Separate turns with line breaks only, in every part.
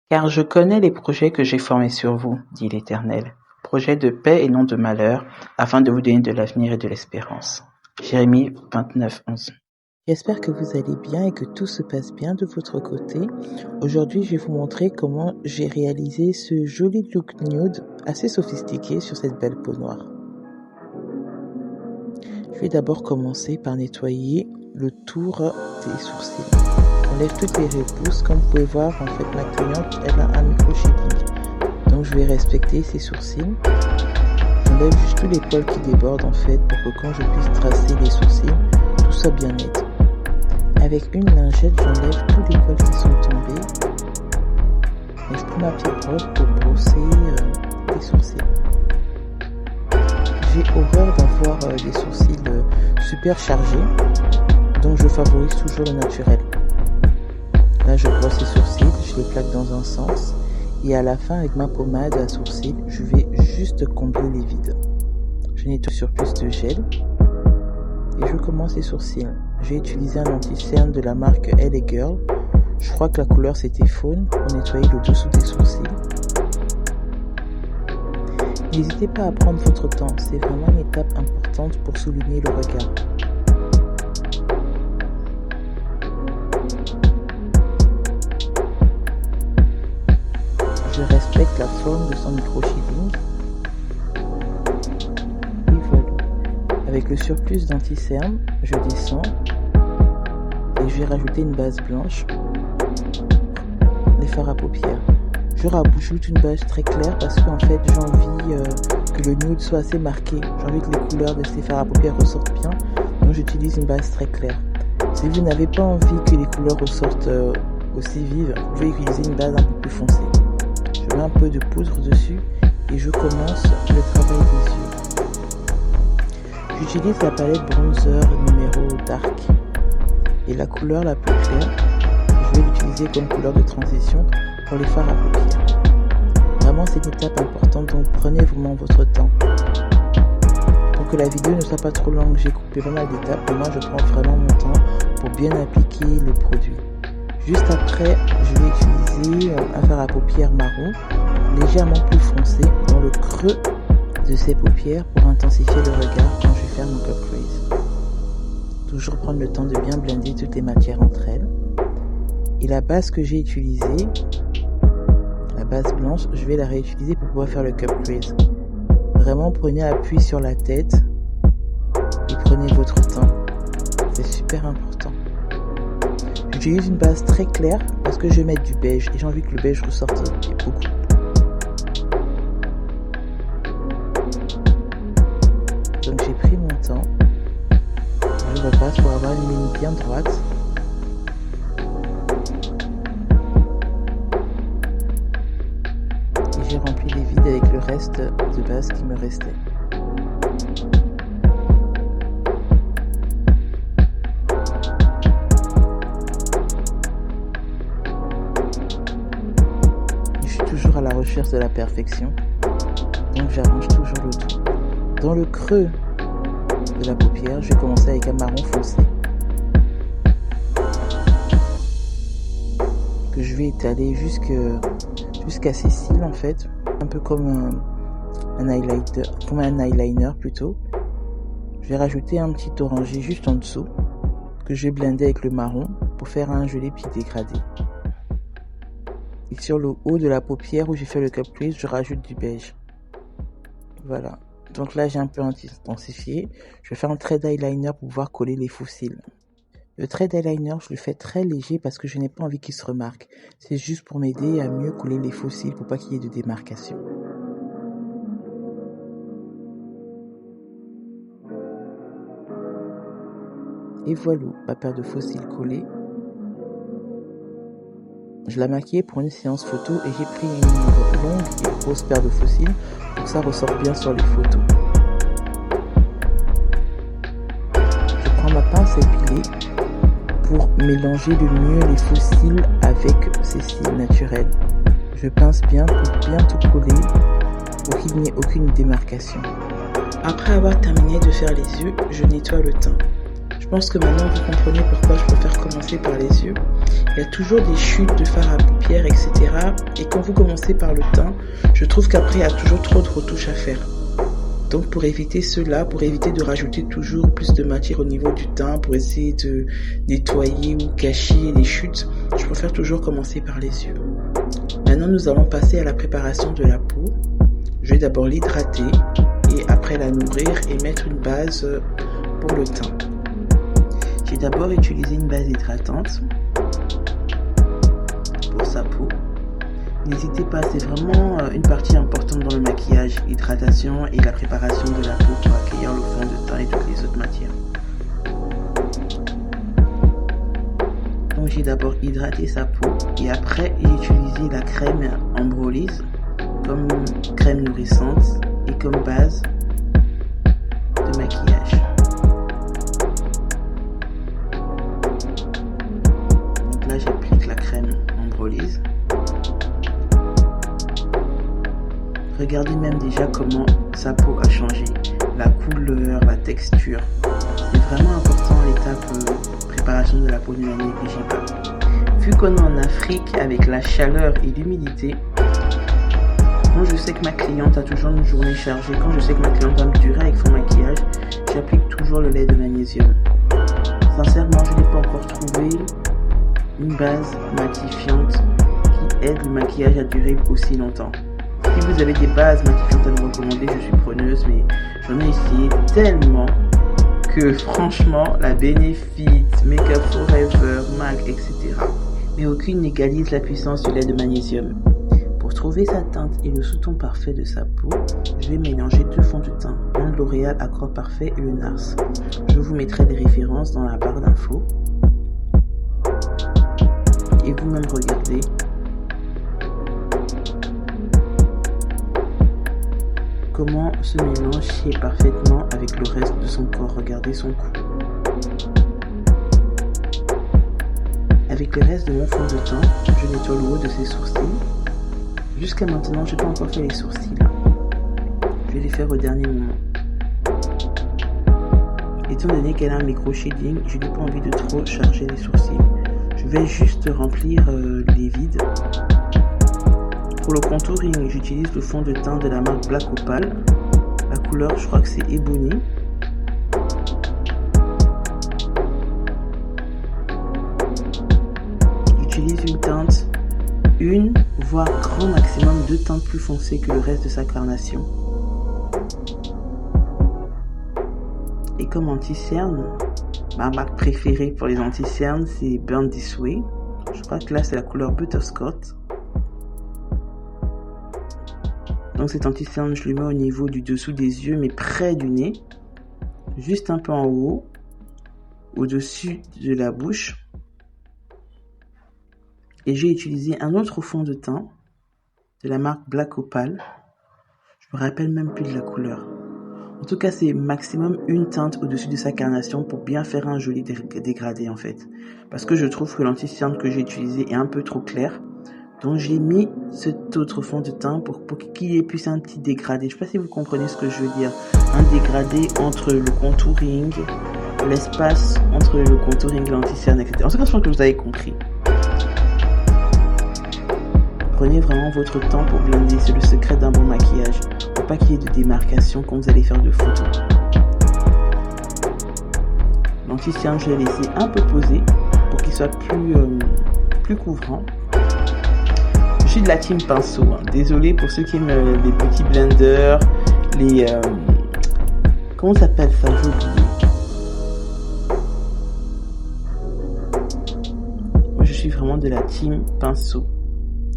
Car je connais les projets que j'ai formés sur vous, dit l'Éternel, projets de paix et non de malheur, afin de vous donner de l'avenir et de l'espérance. Jérémie 29, 11.
J'espère que vous allez bien et que tout se passe bien de votre côté. Aujourd'hui, je vais vous montrer comment j'ai réalisé ce joli look nude assez sophistiqué sur cette belle peau noire. Je vais d'abord commencer par nettoyer le tour des sourcils. J'enlève toutes les repousses. Comme vous pouvez voir, en fait, ma cliente, elle a un micro-shading. Donc, je vais respecter ses sourcils. J'enlève juste tous les poils qui débordent, en fait, pour que quand je puisse tracer les sourcils, tout soit bien net. Avec une lingette, j'enlève tous les poils qui sont tombés. Et je prends ma petite brosse pour brosser les sourcils. J'ai horreur d'avoir les sourcils super chargés, donc je favorise toujours le naturel. Là, je brosse les sourcils, je les plaque dans un sens, et à la fin, avec ma pommade à sourcils, je vais juste combler les vides. Je nettoie sur plus de gel, et je commence les sourcils. J'ai utilisé un anti-cerne de la marque LA Girl. Je crois que la couleur c'était faune pour nettoyer le dessous des sourcils. N'hésitez pas à prendre votre temps, c'est vraiment une étape importante pour souligner le regard. Je respecte la forme de son micro-shading. Et voilà. Avec le surplus d'anti-cerne, je descends et je vais rajouter une base blanche, les fards à paupières. Je rajoute une base très claire parce qu'en fait j'ai envie que le nude soit assez marqué. J'ai envie que les couleurs de ces fards à paupières ressortent bien, donc j'utilise une base très claire. Si vous n'avez pas envie que les couleurs ressortent aussi vives, vous pouvez utiliser une base un peu plus foncée. Je mets un peu de poudre dessus et je commence le travail des yeux. J'utilise la palette bronzer numéro Dark et la couleur la plus claire, je vais l'utiliser comme couleur de transition pour les fards à paupières. Vraiment, c'est une étape importante, donc prenez vraiment votre temps. Pour que la vidéo ne soit pas trop longue, j'ai coupé pas mal d'étapes, mais moi je prends vraiment mon temps pour bien appliquer le produit. Juste après, je vais utiliser un fard à paupières marron, légèrement plus foncé, dans le creux de ces paupières pour intensifier le regard quand je vais faire mon cut crease. Toujours prendre le temps de bien blender toutes les matières entre elles. Et la base que j'ai utilisée, la base blanche, je vais la réutiliser pour pouvoir faire le cut crease. Vraiment, prenez appui sur la tête et prenez votre temps. C'est super important. J'utilise une base très claire parce que je vais mettre du beige et j'ai envie que le beige ressorte beaucoup. Donc j'ai pris mon temps. Je repasse pour avoir une ligne bien droite. Et j'ai rempli les vides avec le reste de base qui me restait. Je suis toujours à la recherche de la perfection, donc j'arrange toujours le tout. Dans le creux de la paupière, je vais commencer avec un marron foncé que je vais étaler jusqu'à ses cils en fait, un peu comme un eyeliner plutôt. Je vais rajouter un petit orangé juste en dessous que je vais blender avec le marron pour faire un joli petit dégradé. Et sur le haut de la paupière où j'ai fait le cut crease, je rajoute du beige. Voilà. Donc là, j'ai un peu intensifié. Je vais faire un trait d'eyeliner pour pouvoir coller les faux cils. Le trait d'eyeliner, je le fais très léger parce que je n'ai pas envie qu'il se remarque. C'est juste pour m'aider à mieux coller les faux cils pour pas qu'il y ait de démarcation. Et voilà, ma paire de faux cils collés. Je l'ai maquillée pour une séance photo et j'ai pris une longue et grosse paire de faux cils pour que ça ressorte bien sur les photos. Je prends ma pince à épiler pour mélanger le mieux les faux cils avec ces cils naturels. Je pince bien pour bien tout coller pour qu'il n'y ait aucune démarcation. Après avoir terminé de faire les yeux, je nettoie le teint. Je Je pense que maintenant vous comprenez pourquoi je préfère commencer par les yeux. Il y a toujours des chutes de fard à paupières, etc. Et quand vous commencez par le teint, je trouve qu'après il y a toujours trop de retouches à faire. Donc pour éviter cela, pour éviter de rajouter toujours plus de matière au niveau du teint, pour essayer de nettoyer ou cacher les chutes, je préfère toujours commencer par les yeux. Maintenant nous allons passer à la préparation de la peau. Je vais d'abord l'hydrater et après la nourrir et mettre une base pour le teint. J'ai d'abord utilisé une base hydratante pour sa peau. N'hésitez pas, c'est vraiment une partie importante dans le maquillage, l'hydratation et la préparation de la peau pour accueillir le fond de teint et toutes les autres matières. Donc j'ai d'abord hydraté sa peau et après j'ai utilisé la crème Embryolisse comme crème nourrissante et comme base de maquillage. Donc là j'applique la crème Embryolisse. Regardez même déjà comment sa peau a changé, la couleur, la texture. C'est vraiment important l'étape préparation de la peau, ne la négligez pas. Vu qu'on est en Afrique avec la chaleur et l'humidité, quand je sais que ma cliente a toujours une journée chargée, quand je sais que ma cliente va me durer avec son maquillage, j'applique toujours le lait de magnésium. Sincèrement, je n'ai pas encore trouvé une base matifiante qui aide le maquillage à durer aussi longtemps. Si vous avez des bases matifiantes à me recommander, je suis preneuse, mais j'en ai essayé tellement que franchement, la Benefit, Makeup Forever, MAC, etc. Mais aucune n'égalise la puissance du lait de magnésium. Pour trouver sa teinte et le sous-ton parfait de sa peau, je vais mélanger deux fonds de teint, un de L'Oréal Acro Parfait et le NARS. Je vous mettrai des références dans la barre d'infos. Et vous-même regardez. Comment ce mélange sied parfaitement avec le reste de son corps. Regardez son cou. Avec le reste de mon fond de teint, je nettoie le haut de ses sourcils. Jusqu'à maintenant, je n'ai pas encore fait les sourcils. Je vais les faire au dernier moment. Étant donné qu'elle a un micro shading, je n'ai pas envie de trop charger les sourcils. Je vais juste remplir les vides. Pour le contouring, j'utilise le fond de teint de la marque Black Opal. La couleur, je crois que c'est Ebony. J'utilise une teinte, voire grand maximum 2 teintes plus foncées que le reste de sa carnation. Et comme anti-cerne, ma marque préférée pour les anti-cernes, c'est Burn This Way. Je crois que là, c'est la couleur Butterscotch. Donc cet anti-cerne, je le mets au niveau du dessous des yeux, mais près du nez. Juste un peu en haut, au-dessus de la bouche. Et j'ai utilisé un autre fond de teint de la marque Black Opal. Je me rappelle même plus de la couleur. En tout cas, c'est maximum une teinte au-dessus de sa carnation pour bien faire un joli dégradé en fait. Parce que je trouve que l'anti-cerne que j'ai utilisé est un peu trop clair. Donc j'ai mis cet autre fond de teint pour qu'il y ait plus un petit dégradé. Je ne sais pas si vous comprenez ce que je veux dire. Un dégradé entre le contouring, l'espace entre le contouring, l'anti-cerne, etc. En tout cas, je pense que vous avez compris. Prenez vraiment votre temps pour blender. C'est le secret d'un bon maquillage. Pour pas qu'il y ait de démarcation quand vous allez faire de photos. L'anti-cerne, je l'ai laissé un peu posé pour qu'il soit plus couvrant. Je suis de la team pinceau. Désolé pour ceux qui aiment les petits blenders, les... comment ça s'appelle ça? J'ai oublié. Moi, je suis vraiment de la team pinceau.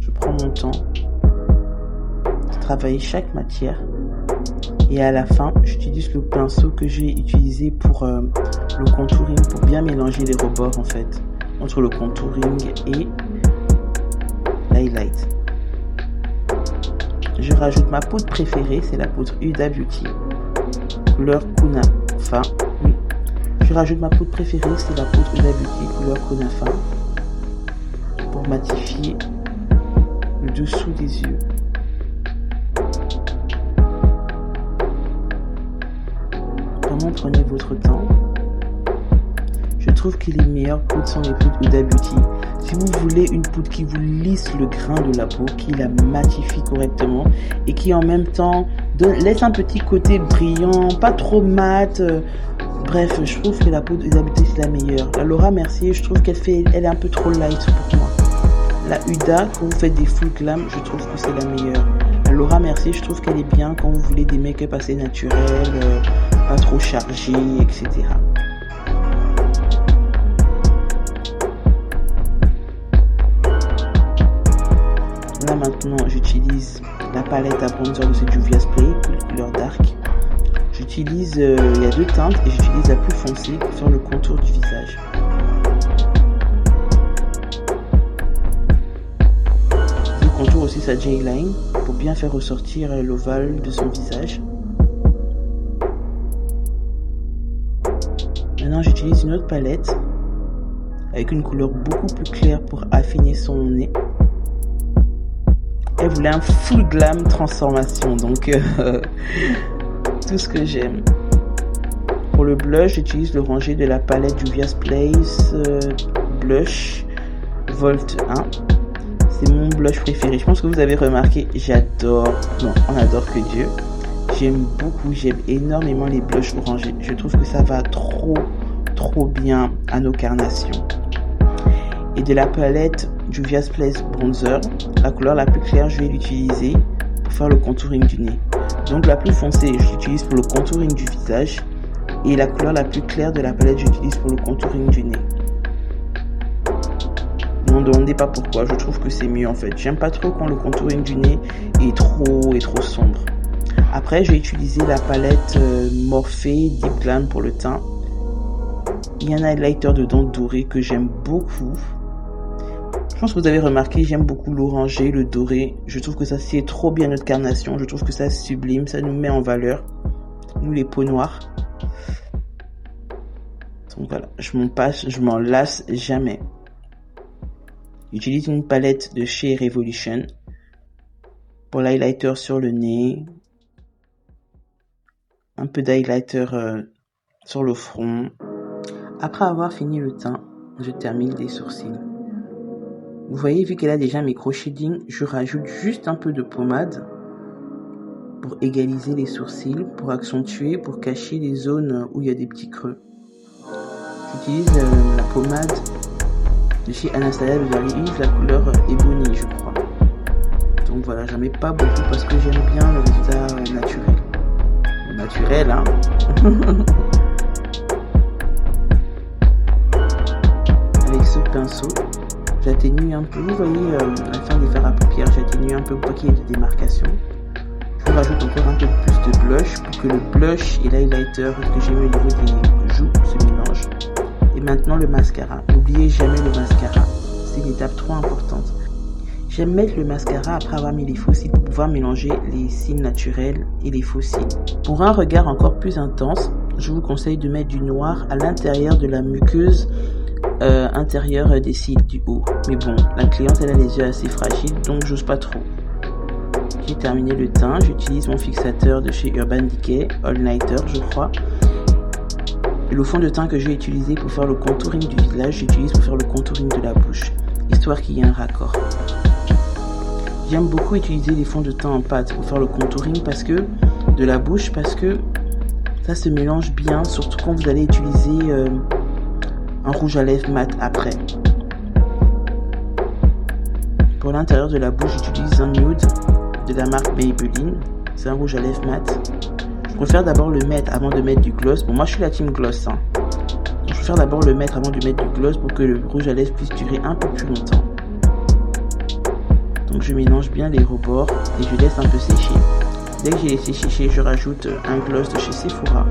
Je prends mon temps de travailler chaque matière. Et à la fin, j'utilise le pinceau que j'ai utilisé pour le contouring, pour bien mélanger les rebords en fait, entre le contouring et l'highlight. Je rajoute ma poudre préférée, c'est la poudre Huda Beauty, couleur Kunafa. Oui, je rajoute ma poudre préférée, c'est la poudre Huda Beauty, couleur Kunafa, pour matifier le dessous des yeux. Vraiment, prenez votre temps. Je trouve que les meilleures poudres sont les poudres Huda Beauty. Si vous voulez une poudre qui vous lisse le grain de la peau, qui la matifie correctement et qui en même temps laisse un petit côté brillant, pas trop mat. Bref, je trouve que la poudre Huda Beauty c'est la meilleure. La Laura Mercier, je trouve elle est un peu trop light pour moi. La Huda, quand vous faites des full glam, je trouve que c'est la meilleure. La Laura Mercier, je trouve qu'elle est bien quand vous voulez des make-up assez naturels, pas trop chargés, etc. Là maintenant, j'utilise la palette à bronzer de cette Juvia's Play, couleur dark. J'utilise, il y a deux teintes et j'utilise la plus foncée pour faire le contour du visage. Je contourne aussi sa J-line pour bien faire ressortir l'ovale de son visage. Maintenant, j'utilise une autre palette avec une couleur beaucoup plus claire pour affiner son nez. Elle voulait un full glam transformation, donc tout ce que j'aime. Pour le blush, j'utilise l'orangé de la palette Juvia's Place Blush Volt 1. C'est mon blush préféré. Je pense que vous avez remarqué, j'adore, non, on adore que Dieu. J'aime énormément les blushs orangés. Je trouve que ça va trop bien à nos carnations. Et de la palette Juvia's Place Bronzer, la couleur la plus claire, je vais l'utiliser pour faire le contouring du nez. Donc la plus foncée, je l'utilise pour le contouring du visage. Et la couleur la plus claire de la palette, j'utilise pour le contouring du nez. Ne me demandez pas pourquoi, je trouve que c'est mieux en fait. J'aime pas trop quand le contouring du nez est trop sombre. Après, je vais utiliser la palette Morphe Deep Glam pour le teint. Il y a un highlighter dedans doré que j'aime beaucoup. Je pense que vous avez remarqué, j'aime beaucoup l'orangé, le doré. Je trouve que ça sied trop bien notre carnation. Je trouve que ça sublime, ça nous met en valeur. Nous les peaux noires. Donc voilà, je m'en lasse jamais. J'utilise une palette de chez Revolution pour l'highlighter sur le nez. Un peu d'highlighter sur le front. Après avoir fini le teint, je termine les sourcils. Vous voyez, vu qu'elle a déjà mes gros shadings, je rajoute juste un peu de pommade pour égaliser les sourcils, pour accentuer, pour cacher les zones où il y a des petits creux. J'utilise la pommade de chez Anastasia Beverly Hills, la couleur Ebony, je crois. Donc voilà, j'en mets pas beaucoup parce que j'aime bien le résultat naturel. Naturel, hein. Avec ce pinceau, j'atténue un peu, vous voyez, à la fin des fards à paupières, j'atténue un peu pour qu'il y ait de démarcation. Je rajoute encore un peu plus de blush pour que le blush et l'highlighter que j'ai mis au niveau des joues se mélangent. Et maintenant le mascara. N'oubliez jamais le mascara, c'est une étape trop importante. J'aime mettre le mascara après avoir mis les faux cils pour pouvoir mélanger les cils naturels et les faux cils. Pour un regard encore plus intense, je vous conseille de mettre du noir à l'intérieur de la muqueuse intérieure des cils du haut. Mais bon, la cliente elle a les yeux assez fragiles, donc j'ose pas trop. J'ai terminé le teint, j'utilise mon fixateur de chez Urban Decay, All Nighter je crois. Et le fond de teint que j'ai utilisé pour faire le contouring du visage, j'utilise pour faire le contouring de la bouche, histoire qu'il y ait un raccord. J'aime beaucoup utiliser les fonds de teint en pâte pour faire le contouring de la bouche parce que ça se mélange bien, surtout quand vous allez utiliser un rouge à lèvres mat après. Pour l'intérieur de la bouche, j'utilise un nude de la marque Maybelline. C'est un rouge à lèvres mat. Je préfère d'abord le mettre avant de mettre du gloss. Bon, moi je suis la team gloss. Hein. Donc, je préfère d'abord le mettre avant de mettre du gloss pour que le rouge à lèvres puisse durer un peu plus longtemps. Donc je mélange bien les rebords et je laisse un peu sécher. Dès que j'ai laissé sécher, je rajoute un gloss de chez Sephora